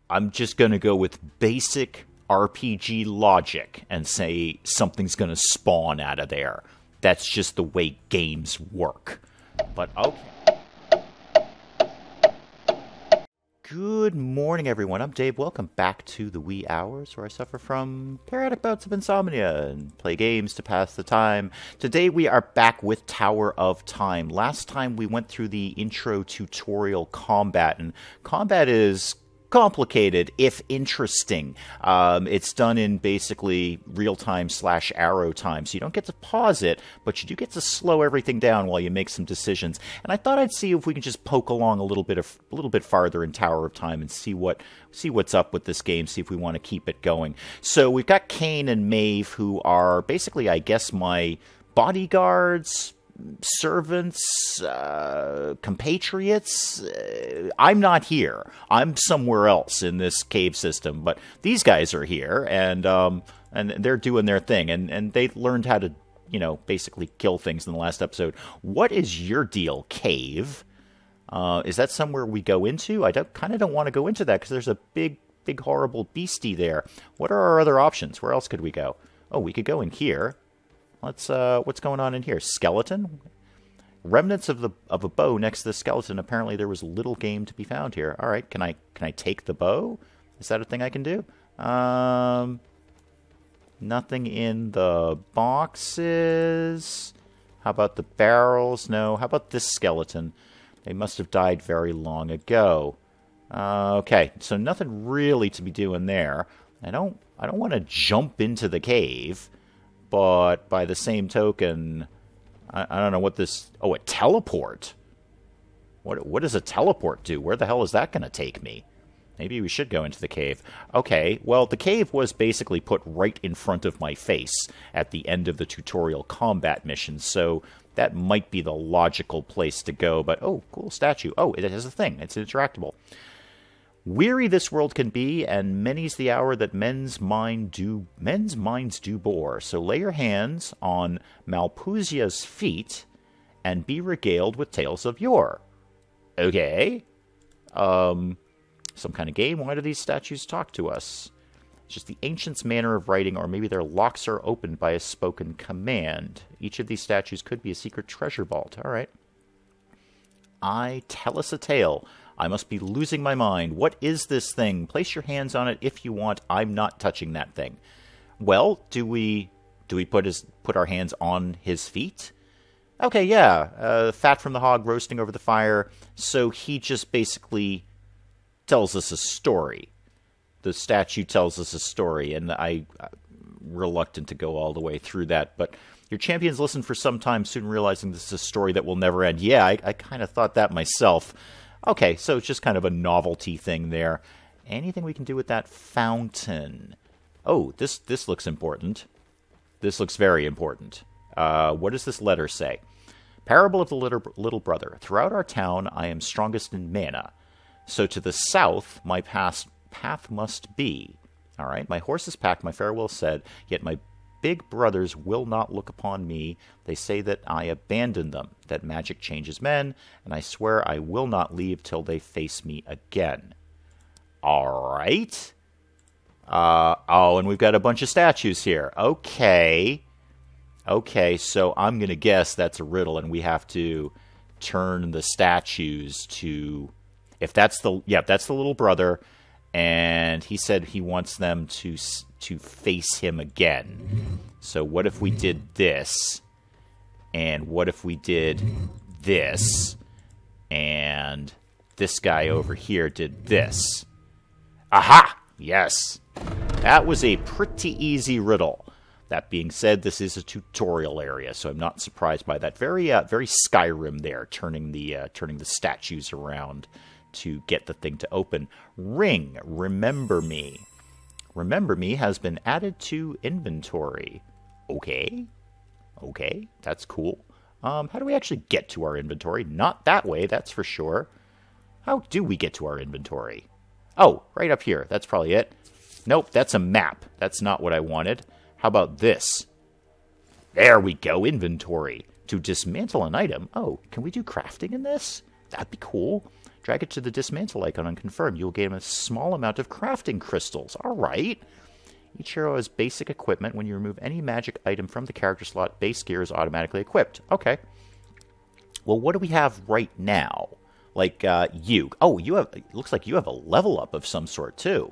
I'm just going to go with basic RPG logic and say something's going to spawn out of there. That's just the way games work. But okay. Good morning, everyone. I'm Dave. Welcome back to the wee hours where I suffer from periodic bouts of insomnia and play games to pass the time. Today we are back with Tower of Time. Last time we went through the intro tutorial combat, and combat is complicated, if interesting. It's done in basically real-time / arrow time, so you don't get to pause it, but you do get to slow everything down while you make some decisions. And I thought I'd see if we can just poke along a little bit farther in Tower of Time and see what's up with this game, see if we want to keep it going. So we've got Kane and Maeve, who are basically, I guess, my bodyguards, servants, compatriots. I'm not here. I'm somewhere else in this cave system, but these guys are here, and they're doing their thing, and they learned how to, basically kill things in the last episode. What is your deal, cave? Is that somewhere we go into? I kind of don't want to go into that because there's a big, horrible beastie there. What are our other options? Where else could we go? Oh, we could go in here. Let's, what's going on in here? Skeleton? Remnants of a bow next to the skeleton. Apparently there was little game to be found here. All right, can I take the bow? Is that a thing I can do? Nothing in the boxes. How about the barrels? No. How about this skeleton? They must have died very long ago. Okay, so nothing really to be doing there. I don't want to jump into the cave. But by the same token, I don't know what this... Oh, a teleport? What does a teleport do? Where the hell is that going to take me? Maybe we should go into the cave. Okay, well, the cave was basically put right in front of my face at the end of the tutorial combat mission, so that might be the logical place to go. But, oh, cool statue. Oh, it has a thing. It's interactable. Weary this world can be, and many's the hour that men's minds do bore. So lay your hands on Malpusia's feet, and be regaled with tales of yore. Okay. Some kind of game? Why do these statues talk to us? It's just the ancients' manner of writing, or maybe their locks are opened by a spoken command. Each of these statues could be a secret treasure vault. All right. Tell us a tale. I must be losing my mind. What is this thing? Place your hands on it if you want. I'm not touching that thing. Well, do we put our hands on his feet? Okay, yeah. Fat from the hog roasting over the fire. So he just basically tells us a story. The statue tells us a story, and I'm reluctant to go all the way through that. But your champions listen for some time, soon realizing this is a story that will never end. Yeah, I kind of thought that myself. Okay, so it's just kind of a novelty thing there. Anything we can do with that fountain? Oh, this looks important. This looks very important. What does this letter say? Parable of the little brother. Throughout our town, I am strongest in mana. So to the south, my path must be. All right, my horse is packed, my farewell said, yet my big brothers will not look upon me. They say that I abandoned them, that magic changes men, and I swear I will not leave till they face me again. All right. Oh, and we've got a bunch of statues here. Okay. Okay, so I'm going to guess that's a riddle, and we have to turn the statues to... If that's the... Yeah, that's the little brother, and he said he wants them to face him again. So what if we did this? And what if we did this? And this guy over here did this. Aha! Yes. That was a pretty easy riddle. That being said, this is a tutorial area, so I'm not surprised by that. Very Skyrim there, turning the statues around to get the thing to open. Ring, remember me. Remember me has been added to inventory. Okay. Okay, that's cool. How do we actually get to our inventory? Not that way, that's for sure. How do we get to our inventory? Oh, right up here. That's probably it. Nope, that's a map. That's not what I wanted. How about this? There we go, inventory. To dismantle an item. Oh, can we do crafting in this? That'd be cool. Drag it to the dismantle icon and confirm. You'll gain a small amount of crafting crystals. All right. Each hero has basic equipment. When you remove any magic item from the character slot, base gear is automatically equipped. Okay. Well, what do we have right now? Like, you. Oh, you have, it looks like you have a level up of some sort, too.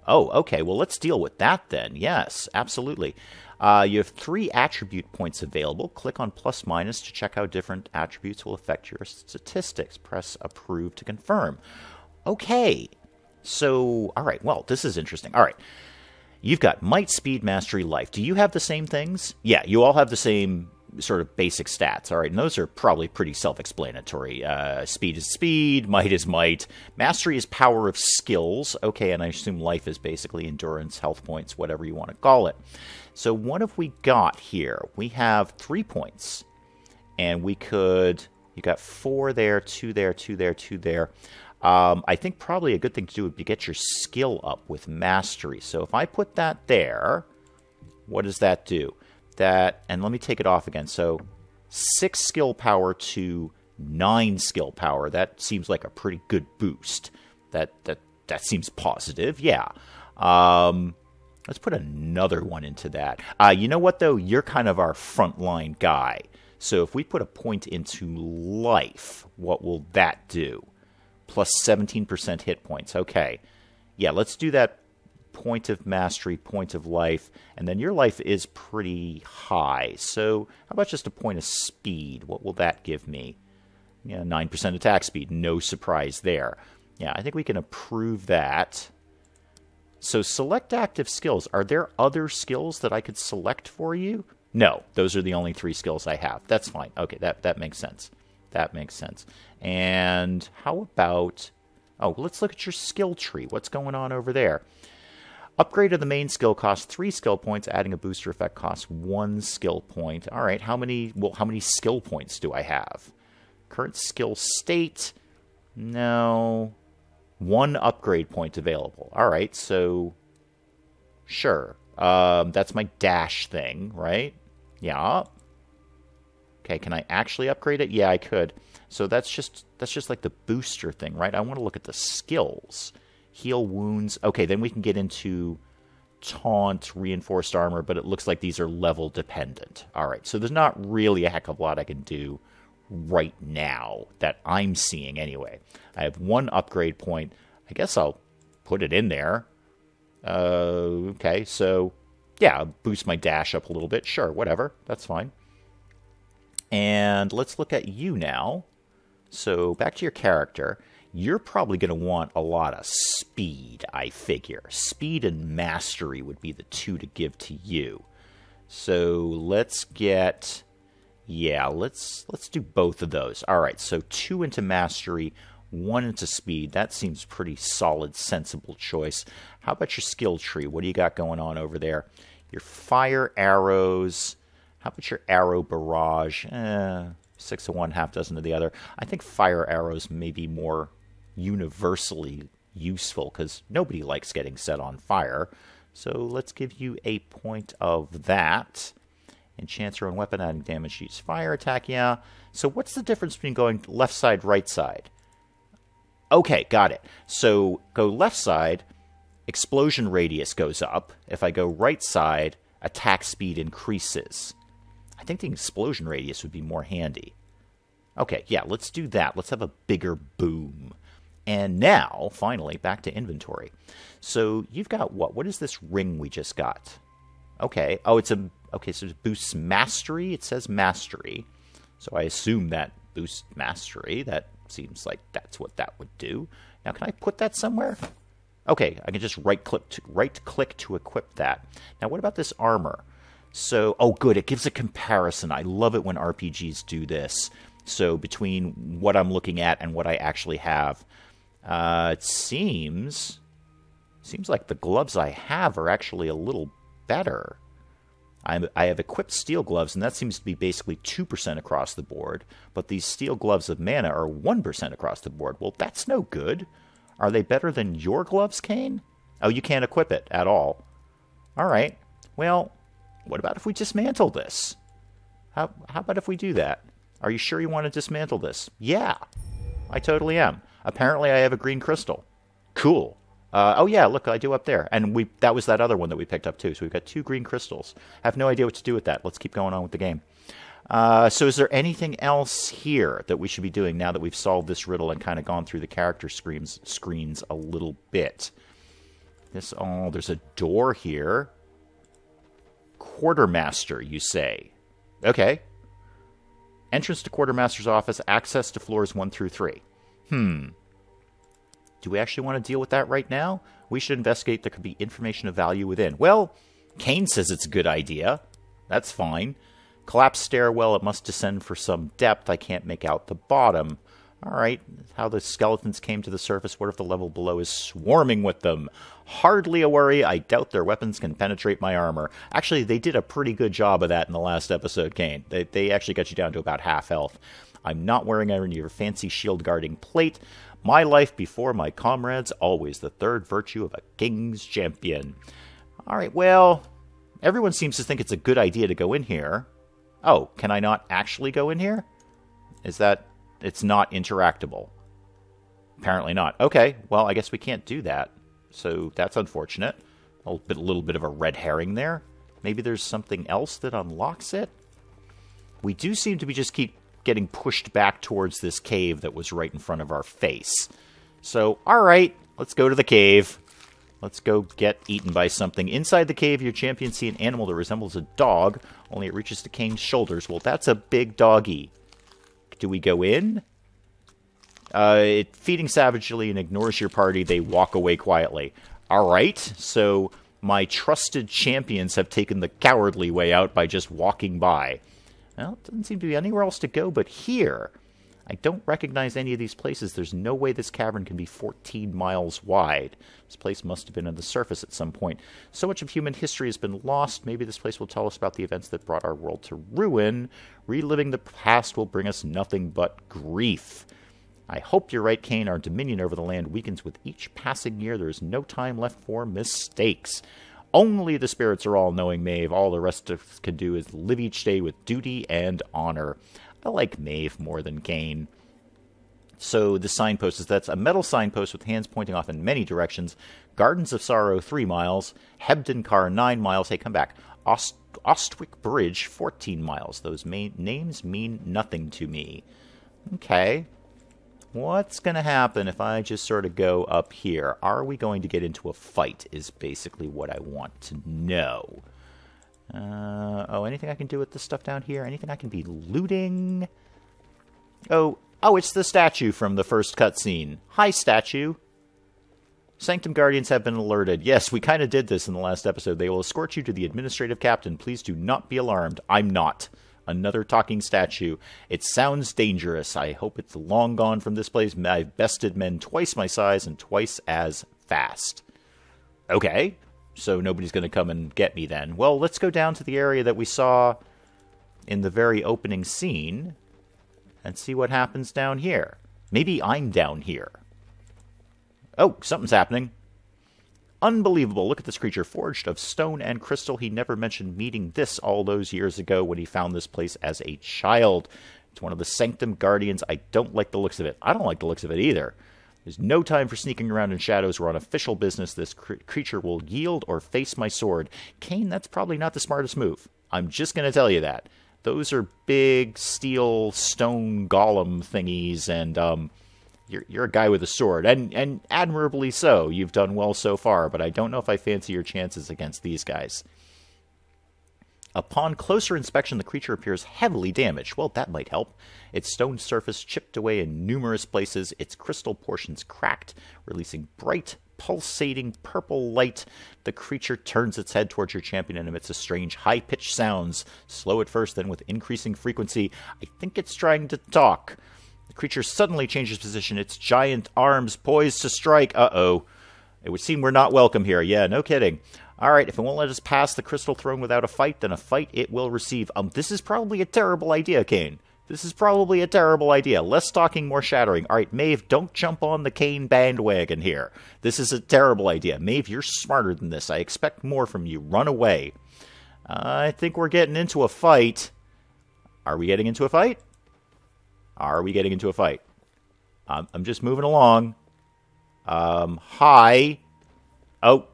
Oh, okay. Well, let's deal with that then. Yes, absolutely. You have 3 attribute points available. Click on plus minus to check how different attributes will affect your statistics. Press approve to confirm. Okay. So, all right. Well, this is interesting. All right. You've got might, speed, mastery, life. Do you have the same things? Yeah, you all have the same sort of basic stats. All right, and those are probably pretty self-explanatory. Speed is speed, might is might, mastery is power of skills. Okay, and I assume life is basically endurance, health points, whatever you want to call it. So what have we got here? We have 3 points, and we could, you got 4 there, 2 there, 2 there, 2 there. I think probably a good thing to do would be get your skill up with mastery. So if I put that there, what does that do? That, and let me take it off again. So 6 skill power to 9 skill power. That seems like a pretty good boost. That seems positive. Yeah. Let's put another one into that. You know what, though? You're kind of our frontline guy. So if we put a point into life, what will that do? Plus 17% hit points. Okay. Yeah, let's do that. Point of mastery, point of life, and then your life is pretty high. So how about just a point of speed? What will that give me? Yeah, 9% attack speed. No surprise there. Yeah, I think we can approve that. So select active skills. Are there other skills that I could select for you? No, those are the only 3 skills I have. That's fine. Okay, that makes sense. That makes sense. And how about... Oh, let's look at your skill tree. What's going on over there? Upgrade of the main skill costs 3 skill points. Adding a booster effect costs 1 skill point. All right, how many skill points do I have? Current skill state? No. 1 upgrade point available. All right, so sure. That's my dash thing, right? Yeah. Okay, can I actually upgrade it? Yeah, I could. So that's just like the booster thing, right? I want to look at the skills. Heal wounds. Okay, then we can get into taunt, reinforced armor, but it looks like these are level dependent. All right, so there's not really a heck of a lot I can do right now that I'm seeing anyway. I have 1 upgrade point. I guess I'll put it in there. Okay, so yeah, boost my dash up a little bit. Sure, whatever. That's fine. And let's look at you now. So back to your character. You're probably going to want a lot of speed, I figure. Speed and mastery would be the 2 to give to you. So let's get... Yeah, let's do both of those. All right, so 2 into mastery, 1 into speed. That seems pretty solid, sensible choice. How about your skill tree? What do you got going on over there? Your fire arrows. How about your arrow barrage? 6 of one, half dozen of the other. I think fire arrows may be more universally useful because nobody likes getting set on fire. So let's give you a point of that. Enchant your own weapon, adding damage to use fire attack, yeah. So what's the difference between going left side, right side? Okay, got it. So go left side, explosion radius goes up. If I go right side, attack speed increases. I think the explosion radius would be more handy. Okay, yeah, let's do that. Let's have a bigger boom. And now, finally, back to inventory. So you've got what? What is this ring we just got? Okay. Oh, it's a... Okay, so it boosts mastery. It says mastery. So I assume that boosts mastery. That seems like that's what that would do. Now, can I put that somewhere? Okay, I can just right-click to equip that. Now, what about this armor? So, oh, good. It gives a comparison. I love it when RPGs do this. So between what I'm looking at and what I actually have, it seems like the gloves I have are actually a little better. I have equipped steel gloves, and that seems to be basically 2% across the board. But these steel gloves of mana are 1% across the board. Well, that's no good. Are they better than your gloves, Kane? Oh, you can't equip it at all. All right. Well, what about if we dismantle this? How about if we do that? Are you sure you want to dismantle this? Yeah, I totally am. Apparently I have a green crystal. Cool. Oh yeah, look, I do up there. And that was that other one that we picked up too. So we've got 2 green crystals. I have no idea what to do with that. Let's keep going on with the game. So is there anything else here that we should be doing now that we've solved this riddle and kind of gone through the character screens a little bit? There's a door here. Quartermaster, you say? Okay. Entrance to Quartermaster's office, access to floors 1 through 3. Do we actually want to deal with that right now? We should investigate. There could be information of value within. Well, Kane says it's a good idea. That's fine. Collapsed stairwell. It must descend for some depth. I can't make out the bottom. All right. How the skeletons came to the surface. What if the level below is swarming with them? Hardly a worry. I doubt their weapons can penetrate my armor. Actually, they did a pretty good job of that in the last episode, Kane. They actually got you down to about half health. I'm not wearing any of your fancy shield guarding plate. My life before my comrades, always the third virtue of a king's champion. All right, well, everyone seems to think it's a good idea to go in here. Oh, can I not actually go in here? Is that... It's not interactable? Apparently not. Okay, well, I guess we can't do that. So that's unfortunate. A little bit of a red herring there. Maybe there's something else that unlocks it? We do seem to be just keep getting pushed back towards this cave that was right in front of our face. So, alright, let's go to the cave. Let's go get eaten by something. Inside the cave, your champions see an animal that resembles a dog, only it reaches to Kane's shoulders. Well, that's a big doggy. Do we go in? Feeding savagely and ignores your party. They walk away quietly. Alright, so my trusted champions have taken the cowardly way out by just walking by. Well, it doesn't seem to be anywhere else to go but here. I don't recognize any of these places. There's no way this cavern can be 14 miles wide. This place must have been on the surface at some point. So much of human history has been lost. Maybe this place will tell us about the events that brought our world to ruin. Reliving the past will bring us nothing but grief. I hope you're right, Kane. Our dominion over the land weakens with each passing year. There is no time left for mistakes. Only the spirits are all-knowing, Maeve. All the rest of us can do is live each day with duty and honor. I like Maeve more than Kane. So the signpost that's a metal signpost with hands pointing off in many directions. Gardens of Sorrow, 3 miles. Hebden Car, 9 miles. Hey, come back. Ostwick Bridge, 14 miles. Those names mean nothing to me. Okay. What's going to happen if I just sort of go up here? Are we going to get into a fight is basically what I want to know. Anything I can do with this stuff down here? Anything I can be looting? Oh, it's the statue from the first cutscene. Hi, statue. Sanctum Guardians have been alerted. Yes, we kind of did this in the last episode. They will escort you to the administrative captain. Please do not be alarmed. I'm not. Another talking statue. It sounds dangerous. I hope it's long gone from this place. I've bested men twice my size and twice as fast. Okay, so nobody's going to come and get me then. Well, let's go down to the area that we saw in the very opening scene and see what happens down here. Maybe I'm down here. Oh, something's happening. Unbelievable. Look at this creature, forged of stone and crystal. He never mentioned meeting this all those years ago when he found this place as a child. It's one of the Sanctum Guardians. I don't like the looks of it. I don't like the looks of it either. There's no time for sneaking around in shadows. We're on official business. This creature will yield or face my sword. Kane, that's probably not the smartest move. I'm just going to tell you that. Those are big steel stone golem thingies, and You're a guy with a sword, and admirably so. You've done well so far, but I don't know if I fancy your chances against these guys. Upon closer inspection, the creature appears heavily damaged. Well, that might help. Its stone surface chipped away in numerous places, its crystal portions cracked, releasing bright, pulsating purple light. The creature turns its head towards your champion and emits a strange high-pitched sounds, slow at first, then with increasing frequency. I think it's trying to talk. The creature suddenly changes position, its giant arms poised to strike. Uh-oh. It would seem we're not welcome here. Yeah, no kidding. Alright, if it won't let us pass the crystal throne without a fight, then a fight it will receive. This is probably a terrible idea, Kane. This is probably a terrible idea. Less talking, more shattering. Alright, Maeve, don't jump on the Kane bandwagon here. This is a terrible idea. Maeve, you're smarter than this. I expect more from you. Run away. I think we're getting into a fight. Are we getting into a fight? Are we getting into a fight? I'm just moving along. Hi. Oh.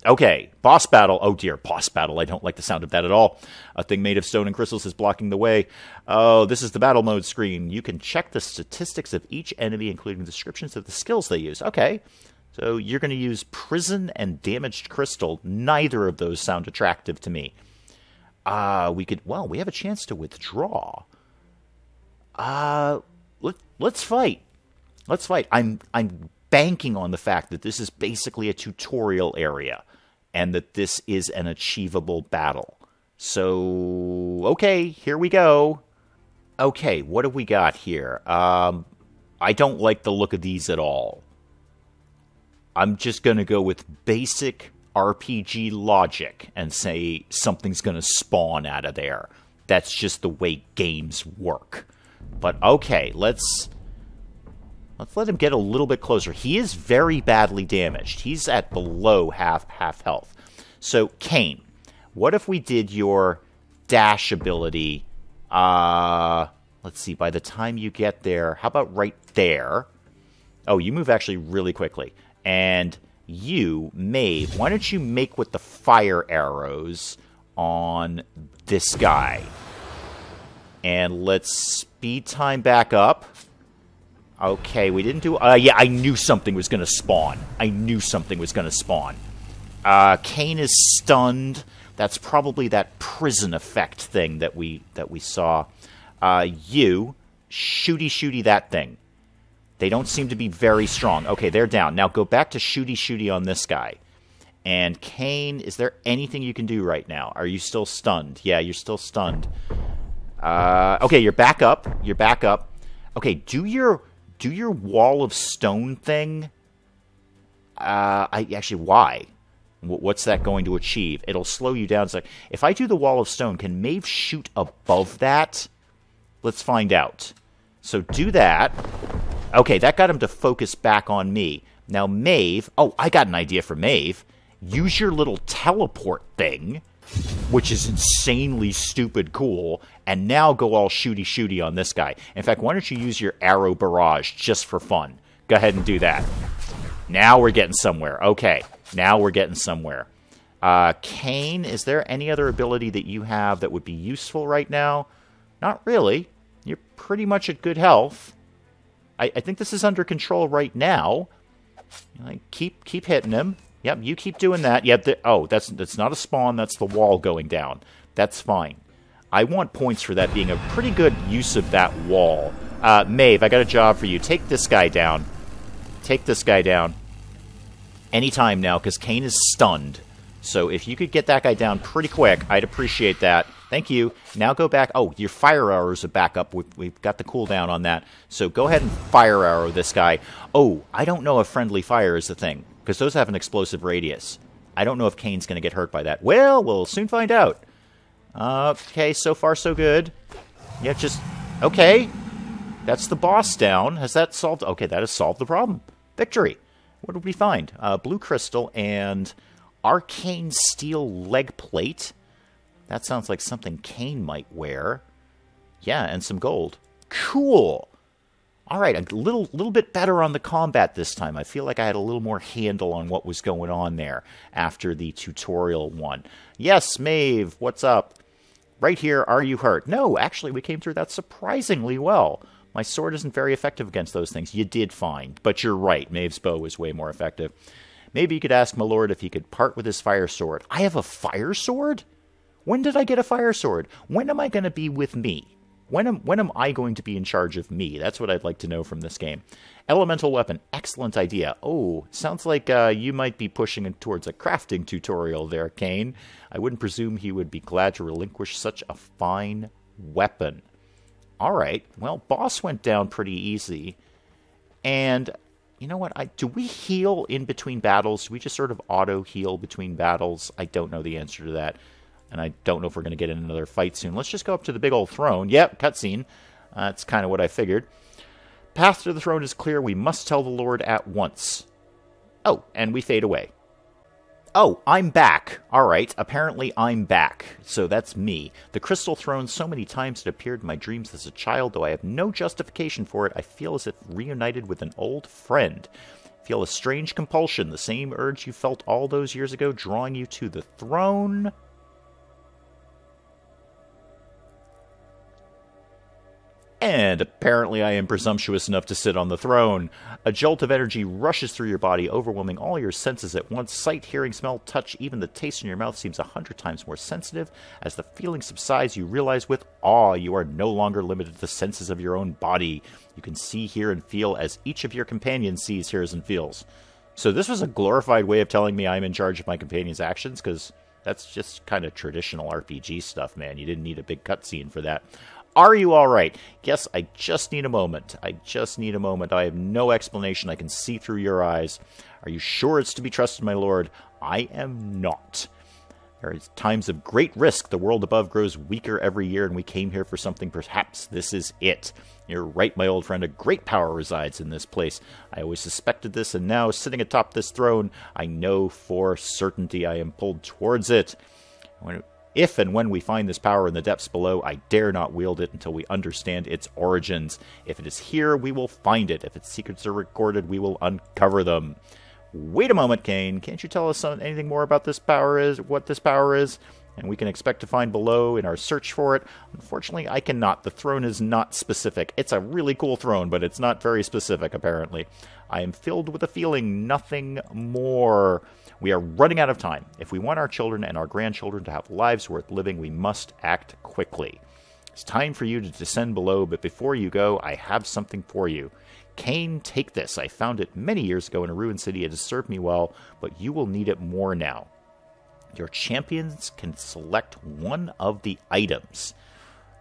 Okay, boss battle. Oh dear, boss battle. I don't like the sound of that at all. A thing made of stone and crystals is blocking the way. Oh, this is the battle mode screen. You can check the statistics of each enemy, including descriptions of the skills they use. Okay, so you're going to use prison and damaged crystal. Neither of those sound attractive to me. We have a chance to withdraw. Let's fight. Let's fight. I'm banking on the fact that this is basically a tutorial area and that this is an achievable battle. So, okay, here we go. Okay, what have we got here? I don't like the look of these at all. I'm just going to go with basic RPG logic and say something's going to spawn out of there. That's just the way games work. But okay, let's let him get a little bit closer. He is very badly damaged. He's at below half health. So, Kane, what if we did your dash ability? Let's see, by the time you get there, how about right there? Oh, you move actually really quickly. And you, Maeve, why don't you make with the fire arrows on this guy? And let's speed time back up. Okay, we didn't do... yeah, I knew something was going to spawn. Kane is stunned. That's probably that prison effect thing that we saw. You, shooty that thing. They don't seem to be very strong. Okay, they're down. Now go back to shooty on this guy. And Kane, is there anything you can do right now? Are you still stunned? Yeah, you're still stunned. Okay, you're back up. Okay, do your wall of stone thing. Why? What's that going to achieve? It'll slow you down. It's like, if I do the wall of stone, can Maeve shoot above that? Let's find out. So do that. Okay, that got him to focus back on me. Now Maeve, oh, I got an idea for Maeve. Use your little teleport thing, which is insanely stupid cool, and now go all shooty on this guy. In fact, why don't you use your arrow barrage just for fun? Go ahead and do that. Now we're getting somewhere. Okay, now we're getting somewhere. Kane, is there any other ability that you have that would be useful right now? Not really. You're pretty much at good health. I think this is under control right now. Keep hitting him. Yep, you keep doing that. Yep. That's not a spawn. That's the wall going down. That's fine. I want points for that being a pretty good use of that wall. Maeve, I got a job for you. Take this guy down. Anytime now, because Kane is stunned. So if you could get that guy down pretty quick, I'd appreciate that. Thank you. Now go back. Oh, your fire arrows are back up. We've got the cooldown on that. So go ahead and fire arrow this guy. Oh, I don't know if friendly fire is the thing, because those have an explosive radius. I don't know if Kane's going to get hurt by that. Well, we'll soon find out. Okay, so far so good. Yeah, okay. That's the boss down. Has that solved? Okay, that has solved the problem. Victory. What did we find? Blue crystal and arcane steel leg plate. That sounds like something Kane might wear. Yeah, and some gold. Cool. All right, a little bit better on the combat this time. I feel like I had a little more handle on what was going on there after the tutorial one. Yes, Maeve, what's up? Right here, are you hurt? No, actually, we came through that surprisingly well. My sword isn't very effective against those things. You did fine, but you're right. Maeve's bow is way more effective. Maybe you could ask my lord if he could part with his fire sword. I have a fire sword? When did I get a fire sword? When am I going to be with me? When am I going to be in charge of me? That's what I'd like to know from this game. Elemental weapon. Excellent idea. Oh, sounds like you might be pushing towards a crafting tutorial there, Kane. I wouldn't presume he would be glad to relinquish such a fine weapon. All right. Well, boss went down pretty easy. And you know what? Do we heal in between battles? Do we just sort of auto-heal between battles? I don't know the answer to that. And I don't know if we're going to get in another fight soon. Let's just go up to the big old throne. Yep, cutscene. That's kind of what I figured. Path to the throne is clear. We must tell the Lord at once. Oh, and we fade away. Oh, I'm back. All right, apparently I'm back. So that's me. The crystal throne so many times it appeared in my dreams as a child, though I have no justification for it. I feel as if reunited with an old friend. Feel a strange compulsion, the same urge you felt all those years ago, drawing you to the throne. And apparently I am presumptuous enough to sit on the throne. A jolt of energy rushes through your body, overwhelming all your senses at once. Sight, hearing, smell, touch, even the taste in your mouth seems 100 times more sensitive. As the feeling subsides, you realize with awe you are no longer limited to the senses of your own body. You can see, hear, and feel as each of your companions sees, hears, and feels. So this was a glorified way of telling me I'm in charge of my companion's actions, because that's just kind of traditional RPG stuff, man. You didn't need a big cutscene for that. Are you all right? Yes, I just need a moment. I just need a moment. I have no explanation. I can see through your eyes. Are you sure it's to be trusted, my lord? I am not. There are times of great risk. The world above grows weaker every year, and we came here for something. Perhaps this is it. You're right, my old friend. A great power resides in this place. I always suspected this, and now, sitting atop this throne, I know for certainty I am pulled towards it. If and when we find this power in the depths below, I dare not wield it until we understand its origins. If it is here, we will find it. If its secrets are recorded, we will uncover them. Wait a moment, Kane. Can't you tell us anything more about this power what this power is? And we can expect to find below in our search for it. Unfortunately, I cannot. The throne is not specific. It's a really cool throne, but it's not very specific, apparently. I am filled with a feeling, nothing more. We are running out of time. If we want our children and our grandchildren to have lives worth living, we must act quickly. It's time for you to descend below, but before you go, I have something for you. Kane, take this. I found it many years ago in a ruined city. It has served me well, but you will need it more now. Your champions can select one of the items.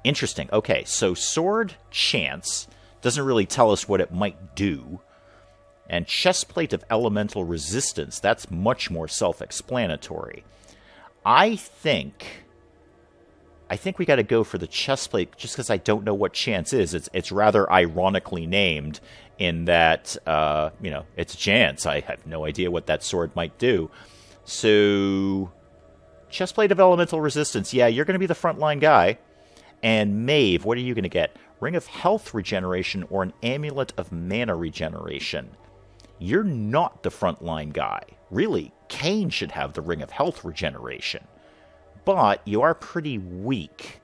Interesting. Okay, so Sword Chance doesn't really tell us what it might do. And Chestplate of Elemental Resistance, that's much more self-explanatory. I think we got to go for the Chestplate just because I don't know what Chance is. It's rather ironically named in that, it's Chance. I have no idea what that sword might do. So, Chestplate of Elemental Resistance. Yeah, you're going to be the frontline guy. And Maeve, what are you going to get? Ring of Health Regeneration or an Amulet of Mana Regeneration. You're not the frontline guy. Really, Kane should have the Ring of Health Regeneration. But you are pretty weak.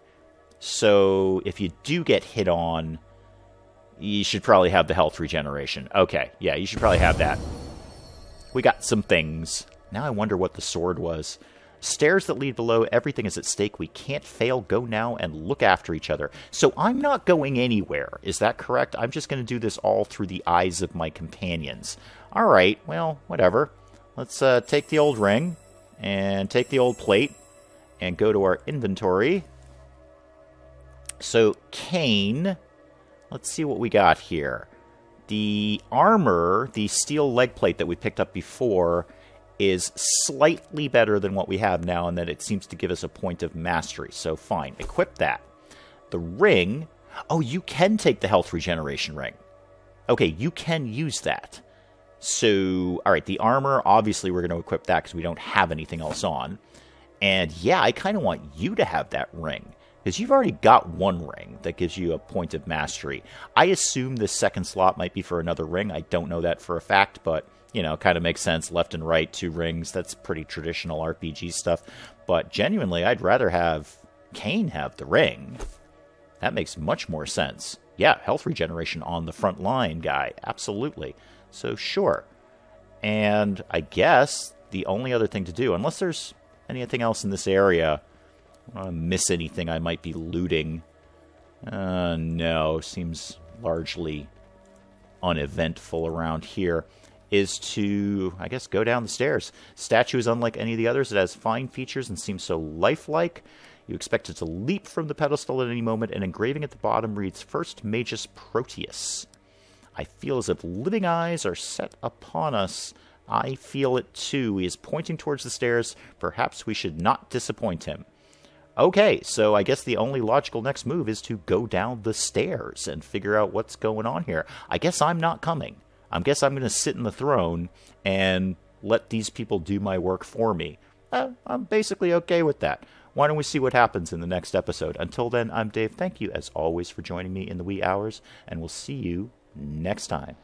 So if you do get hit on, you should probably have the health regeneration. Okay, yeah, you should probably have that. We got some things. Now I wonder what the sword was. Stairs that lead below, everything is at stake. We can't fail. Go now and look after each other. So I'm not going anywhere. Is that correct? I'm just going to do this all through the eyes of my companions. All right, well, whatever. Let's take the old ring and take the old plate and go to our inventory. So, Kane, let's see what we got here. The armor, the steel leg plate that we picked up before, is slightly better than what we have now, and that it seems to give us a point of mastery. So fine, equip that. The ring, oh, you can take the health regeneration ring. Okay, you can use that. So, all right, the armor, obviously we're going to equip that because we don't have anything else on. And yeah, I kind of want you to have that ring, because you've already got one ring that gives you a point of mastery. I assume this second slot might be for another ring. I don't know that for a fact, but you know, kind of makes sense. Left and right, 2 rings. That's pretty traditional RPG stuff. But genuinely, I'd rather have Kane have the ring. That makes much more sense. Yeah, health regeneration on the front line guy. Absolutely. So, sure. And I guess the only other thing to do, unless there's anything else in this area, I don't want to miss anything I might be looting. No, seems largely uneventful around here, is to, I guess, go down the stairs. Statue is unlike any of the others. It has fine features and seems so lifelike. You expect it to leap from the pedestal at any moment. An engraving at the bottom reads, First Magus Proteus. I feel as if living eyes are set upon us. I feel it too. He is pointing towards the stairs. Perhaps we should not disappoint him. Okay, so I guess the only logical next move is to go down the stairs and figure out what's going on here. I guess I'm not coming. I guess I'm going to sit in the throne and let these people do my work for me, I'm basically okay with that. Why don't we see what happens in the next episode? Until then, I'm Dave. Thank you, as always, for joining me in the wee hours, and we'll see you next time.